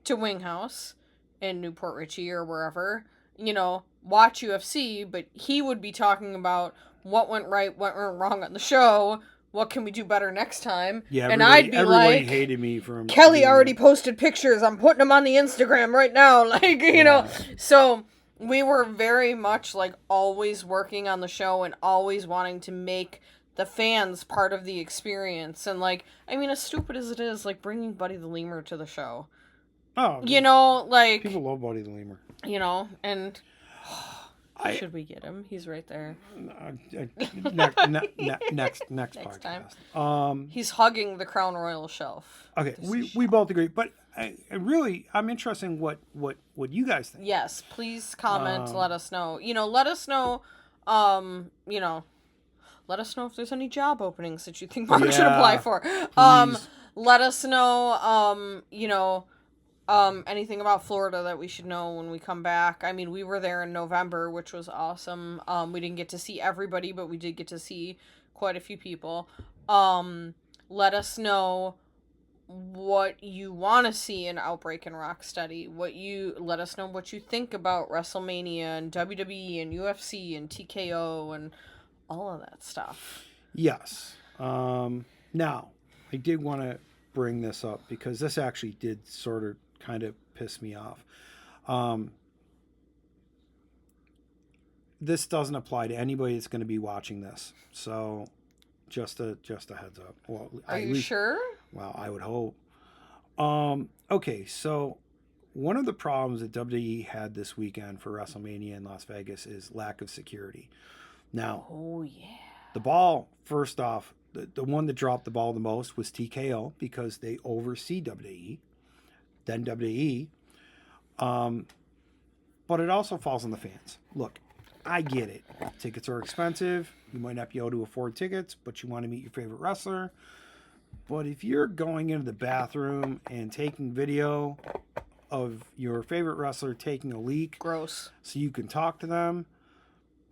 S2: to Wing House in Newport Richey or wherever, watch UFC, but he would be talking about what went right, what went wrong on the show, what can we do better next time?
S1: Yeah,
S2: And I'd be
S1: everybody
S2: like,
S1: hated me from
S2: Kelly
S1: doing
S2: already
S1: that.
S2: posted pictures. I'm putting them on the Instagram right now. Like, you know. So we were very much like always working on the show and always wanting to make the fans part of the experience. And like, I mean, as stupid as it is, like bringing Buddy the Lemur to the show.
S1: Oh,
S2: You know, like,
S1: people love Buddy the Lemur.
S2: you know, and
S1: Should
S2: we get him? He's right there.
S1: Next podcast.
S2: He's hugging the Crown Royal shelf.
S1: Okay, we both agree, but I'm interested in what you guys think.
S2: Yes, please comment. Let us know. You know, let us know. You know, let us know if there's any job openings that you think Mark should apply for.
S1: Please.
S2: Let us know. You know. Anything about Florida that we should know when we come back. I mean, we were there in November, which was awesome. We didn't get to see everybody, but we did get to see quite a few people. Let us know what you want to see in Outbreak and Rocksteady. Let us know what you think about WrestleMania and WWE and UFC and TKO and all of that stuff.
S1: Yes. Now, I did want to bring this up because this actually did sort of kind of piss me off. This doesn't apply to anybody that's going to be watching this. So just a heads up. Well,
S2: Are you sure?
S1: Well, I would hope. Okay, so one of the problems that WWE had this weekend for WrestleMania in Las Vegas is lack of security. Now,
S2: oh yeah.
S1: The ball, first off, the one that dropped the ball the most was TKO because they oversee WWE, then WWE. But it also falls on the fans. Look, I get it. Tickets are expensive. You might not be able to afford tickets, but you want to meet your favorite wrestler. But if you're going into the bathroom and taking video of your favorite wrestler taking a leak,
S2: gross,
S1: so you can talk to them,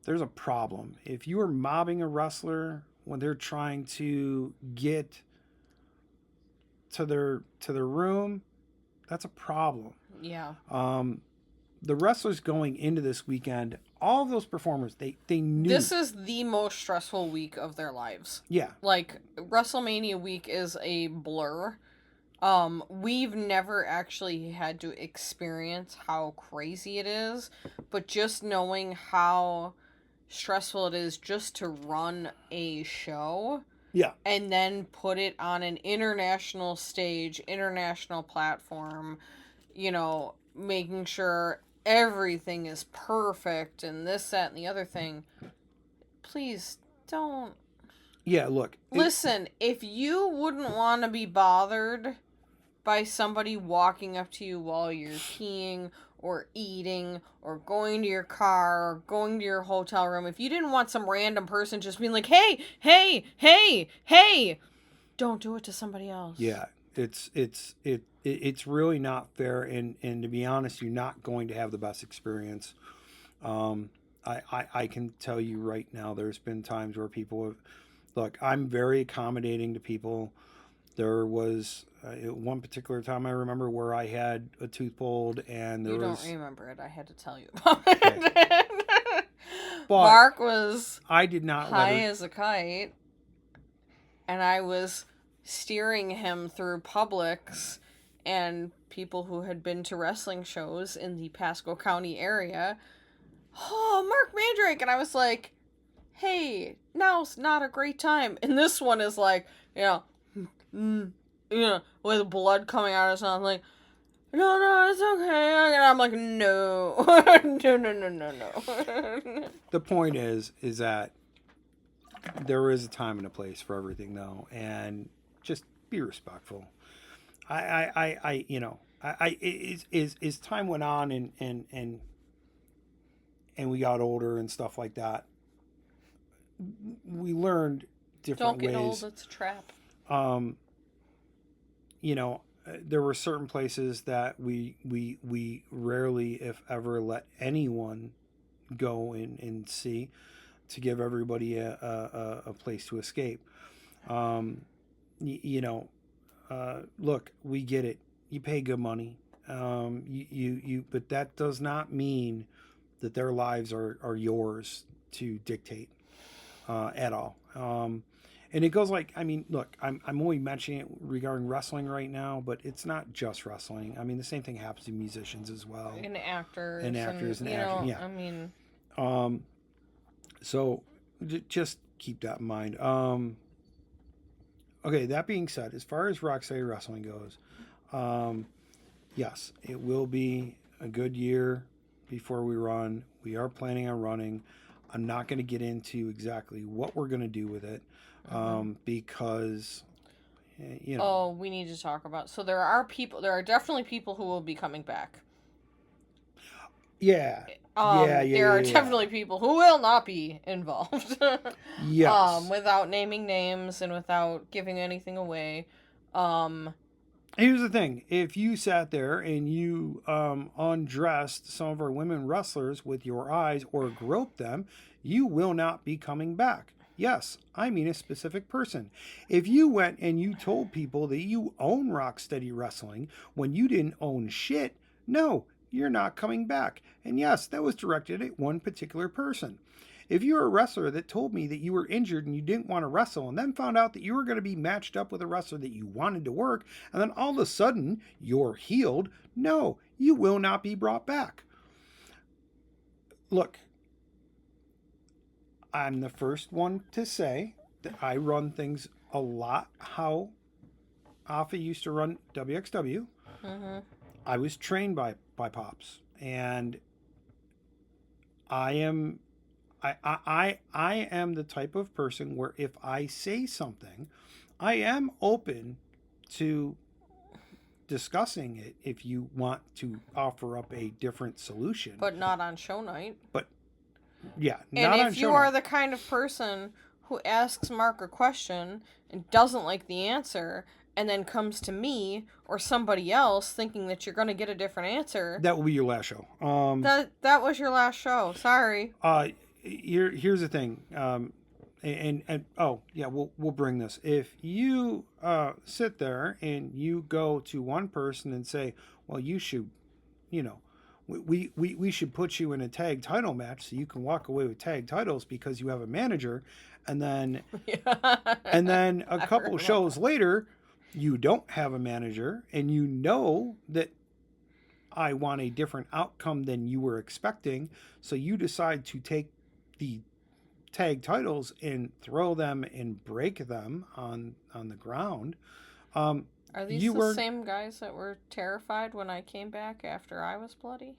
S1: there's a problem. If you are mobbing a wrestler when they're trying to get to their room, that's a problem.
S2: Yeah.
S1: The wrestlers going into this weekend, all of those performers, they knew.
S2: This is the most stressful week of their lives.
S1: Yeah.
S2: Like, WrestleMania week is a blur. We've never actually had to experience how crazy it is, but just knowing how stressful it is just to run a show.
S1: Yeah.
S2: And then put it on an international stage, international platform, you know, making sure everything is perfect and this, that, and the other thing. Please don't.
S1: Yeah, look.
S2: Listen, if you wouldn't want to be bothered by somebody walking up to you while you're peeing or eating or going to your car or going to your hotel room, if you didn't want some random person just being like, hey, hey, hey, hey, don't do it to somebody else.
S1: Yeah, it's really not fair, and to be honest, you're not going to have the best experience. I can tell you right now, there's been times where people have, look, I'm very accommodating to people. There was one particular time I remember where I had a tooth pulled, and there was...
S2: You don't remember it. I had to tell you about it.
S1: But
S2: Mark was
S1: I did not
S2: high as a kite, and I was steering him through Publix and people who had been to wrestling shows in the Pasco County area. Oh, Mark Mandrake! And I was like, hey, now's not a great time. And this one is like, you know, with blood coming out of his mouth, like, no, it's okay. And I'm like, no. No.
S1: The point is that there is a time and a place for everything, though, and just be respectful. As time went on and we got older and stuff like that, we learned different ways.
S2: Don't get old, it's a trap.
S1: There were certain places that we rarely, if ever, let anyone go and see, to give everybody a place to escape. Look, we get it. You pay good money. But that does not mean that their lives are yours to dictate at all. And it goes like, I mean, look, I'm only mentioning it regarding wrestling right now, but it's not just wrestling. I mean, the same thing happens to musicians as well,
S2: And actors,
S1: and actors
S2: and
S1: and
S2: you
S1: actors.
S2: know,
S1: Yeah.
S2: I mean,
S1: Um, so just keep that in mind. Okay, that being said, as far as Rocksteady Wrestling goes, um, yes, it will be a good year before we run. We are planning on running. I'm not going to get into exactly what we're going to do with it
S2: mm-hmm.
S1: because, you know,
S2: Oh, we need to talk about. So there are people. There are definitely people who will be coming back.
S1: yeah, yeah, yeah,
S2: There are
S1: yeah, yeah.
S2: definitely people who will not be involved.
S1: Yes.
S2: Without naming names and without giving anything away. Um,
S1: Here's the thing: if you sat there and you undressed some of our women wrestlers with your eyes or groped them, you will not be coming back. Yes, I mean a specific person. If you went and you told people that you own Rocksteady Wrestling when you didn't own shit, no, you're not coming back. And yes, that was directed at one particular person. If you're a wrestler that told me that you were injured and you didn't want to wrestle, and then found out that you were going to be matched up with a wrestler that you wanted to work, and then all of a sudden you're healed, no, you will not be brought back. Look, I'm the first one to say that I run things a lot how Alpha used to run WXW.
S2: mm-hmm.
S1: I was trained by Pops, and I am I am the type of person where if I say something, I am open to discussing it if you want to offer up a different solution.
S2: But not on show night.
S1: But yeah,
S2: And
S1: not on
S2: if
S1: show
S2: you are
S1: night.
S2: the kind of person who asks Mark a question and doesn't like the answer, and then comes to me or somebody else thinking that you're going to get a different answer,
S1: That will be your last show.
S2: that was your last show. Sorry.
S1: Here's the thing. And oh yeah, we'll bring this. If you sit there and you go to one person and say, well, you should, you know, we should put you in a tag title match so you can walk away with tag titles because you have a manager, and then a
S2: I heard
S1: couple
S2: about
S1: shows
S2: that.
S1: later you don't have a manager, and you know that I want a different outcome than you were expecting, so you decide to take the tag titles and throw them and break them on the ground.
S2: Are these
S1: You
S2: the
S1: were
S2: same guys that were terrified when I came back after I was bloody?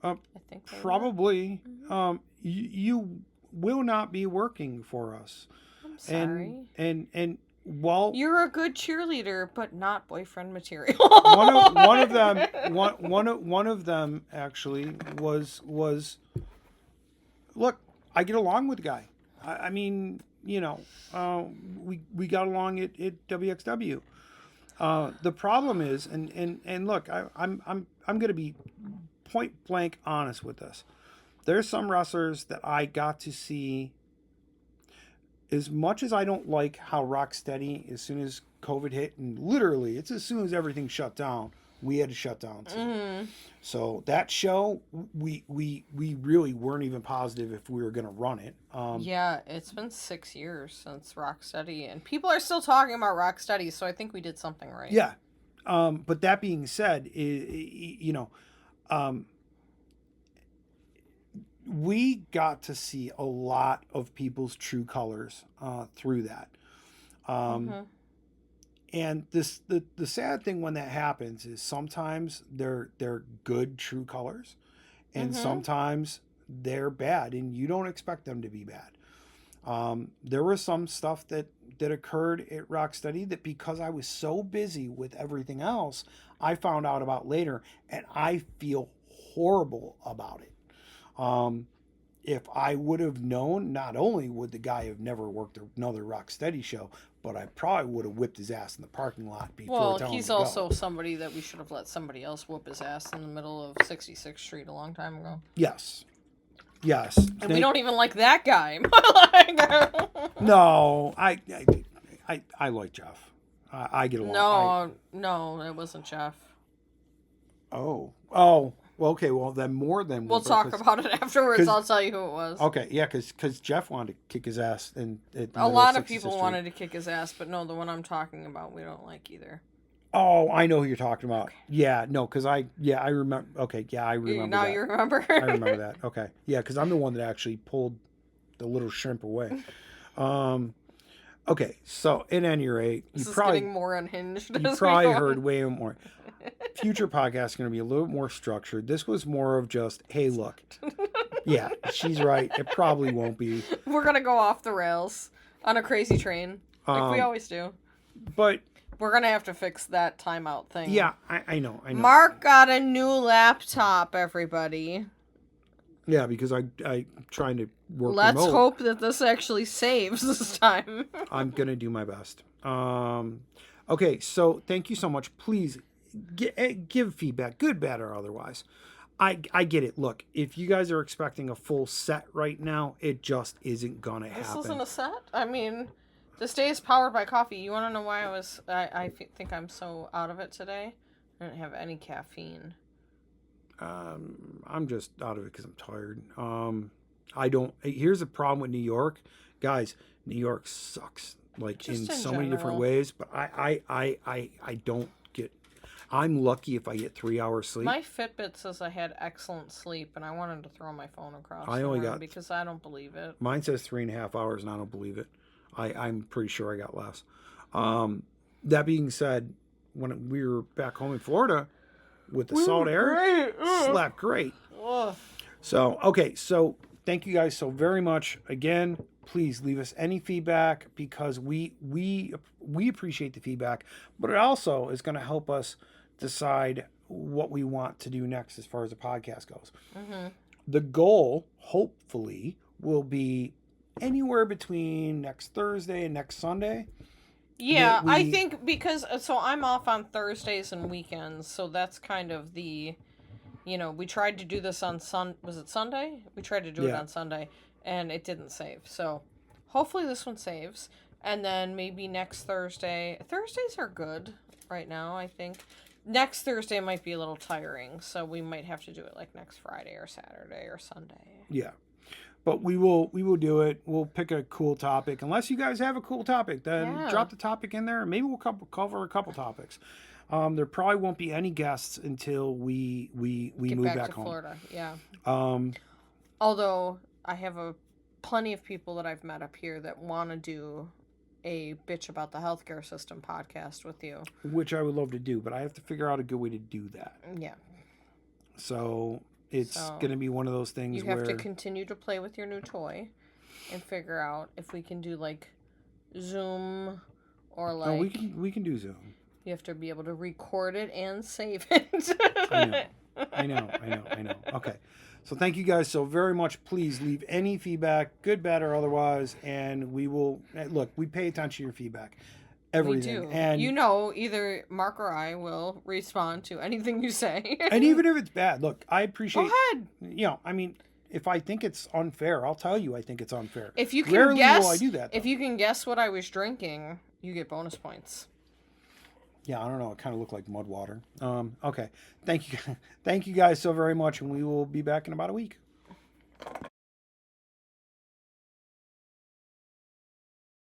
S1: uh,
S2: I think they were.
S1: probably
S2: Mm-hmm.
S1: you will not be working for us,
S2: I'm
S1: and
S2: sorry.
S1: while
S2: You're a good cheerleader, but not boyfriend material.
S1: one of them one of them actually was look, I get along with the guy. I mean, you know, we got along at WXW. The problem is, and look, I'm going to be point blank honest with this. There's some wrestlers that I got to see. As much as I don't like how Rocksteady, as soon as COVID hit, and literally it's as soon as everything shut down, we had to shut down too.
S2: Mm.
S1: So that show, we really weren't even positive if we were going to run it.
S2: Yeah, it's been 6 years since Rocksteady, and people are still talking about Rocksteady, so I think we did something right.
S1: Yeah. But that being said, you know, um, we got to see a lot of people's true colors through that.
S2: Mm-hmm.
S1: And the sad thing when that happens is sometimes they're good true colors, and
S2: Mm-hmm.
S1: sometimes they're bad, and you don't expect them to be bad. There was some stuff that occurred at Rocksteady that because I was so busy with everything else, I found out about later, and I feel horrible about it. Um, if I would have known, not only would the guy have never worked another Rocksteady show, but I probably would have whipped his ass in the parking lot before
S2: Well,
S1: telling him
S2: he's
S1: to go.
S2: also somebody that we should have let somebody else whoop his ass in the middle of 66th Street a long time ago.
S1: Yes, yes.
S2: And we don't even like that guy. Like,
S1: No, I like Jeff. I get along.
S2: no, it wasn't Jeff.
S1: Oh, Well, okay. Well, then more than
S2: We'll
S1: one,
S2: talk about it afterwards.
S1: 'cause-
S2: I'll tell you who it was.
S1: Okay, yeah, because Jeff wanted to kick his ass in
S2: A lot of people wanted to kick his ass, but no, the one I'm talking about, we don't like either.
S1: Oh, I know who you're talking about. Yeah, no, because I remember. Okay, yeah, I remember.
S2: Now
S1: that.
S2: you remember.
S1: I remember that. Okay, yeah, because I'm the one that actually pulled the little shrimp away. Okay, so at any rate,
S2: This is getting more unhinged.
S1: You probably heard way more. Future podcast is going to be a little more structured. This was more of just, hey, look. Yeah, she's right. It probably won't be.
S2: We're going to go off the rails on a crazy train, like we always do.
S1: But
S2: we're going to have to fix that timeout thing.
S1: Yeah, I know.
S2: Mark got a new laptop, everybody.
S1: Yeah, because I trying to work
S2: Let's
S1: remote.
S2: hope that this actually saves this time.
S1: I'm going to do my best. Okay, so thank you so much. Please give feedback, good, bad, or otherwise. I get it. Look, if you guys are expecting a full set right now, it just isn't going to happen.
S2: This isn't a set? I mean, this day is powered by coffee. You want to know why I think I'm so out of it today? I didn't have any caffeine.
S1: I'm just out of it because I'm tired. Here's the problem with New York. Guys, New York sucks. Like
S2: Just
S1: in
S2: in
S1: so many different
S2: general.
S1: ways, but I don't get. I'm lucky if I get 3 hours sleep.
S2: My Fitbit says I had excellent sleep, and I wanted to throw my phone across
S1: I
S2: the
S1: only
S2: room
S1: got-
S2: because I don't believe it.
S1: Mine says 3.5 hours, and I don't believe it. I'm pretty sure I got less. That being said, when we were back home in Florida with the salt air, slept great.
S2: Ugh.
S1: So, okay, so thank you guys so very much. Again, please leave us any feedback because we appreciate the feedback, but it also is going to help us decide what we want to do next as far as the podcast goes.
S2: Mm-hmm.
S1: The goal, hopefully, will be anywhere between next Thursday and next Sunday.
S2: Yeah,
S1: we-
S2: I think because so I'm off on Thursdays and weekends, so that's kind of the, we tried to do this on was it Sunday? We tried to do it
S1: Yeah.
S2: on Sunday, and it didn't save. So hopefully this one saves, and then maybe next Thursday. Thursdays are good right now, I think. Next Thursday might be a little tiring, so we might have to do it like next Friday or Saturday or Sunday.
S1: Yeah. But we will do it. We'll pick a cool topic. Unless you guys have a cool topic, then
S2: Yeah.
S1: drop the topic in there. Maybe we'll cover a couple topics. There probably won't be any guests until we
S2: Get
S1: move
S2: back
S1: back
S2: to
S1: home.
S2: Florida, yeah.
S1: Um,
S2: Although I have plenty of people that I've met up here that want to do a bitch about the healthcare system podcast with you.
S1: which I would love to do, but I have to figure out a good way to do that.
S2: Yeah.
S1: So it's
S2: So,
S1: going to be one of those things
S2: You have
S1: where
S2: to continue to play with your new toy and figure out if we can do like Zoom or like
S1: we can do Zoom.
S2: you have to be able to record it and save it.
S1: I know. Okay. So thank you guys so very much. Please leave any feedback, good, bad, or otherwise, and we will look. We pay attention to your feedback, everything,
S2: We do.
S1: and
S2: Either Mark or I will respond to anything you say.
S1: and even if it's bad, look, I appreciate.
S2: Go ahead.
S1: I mean, if I think it's unfair, I'll tell you I think it's unfair.
S2: If you can
S1: Rarely
S2: guess,
S1: will I do that.
S2: if
S1: though.
S2: you can guess what I was drinking, you get bonus points.
S1: Yeah, I don't know. It kind of looked like mud water. Okay. Thank you. Thank you guys so very much, and we will be back in about a week.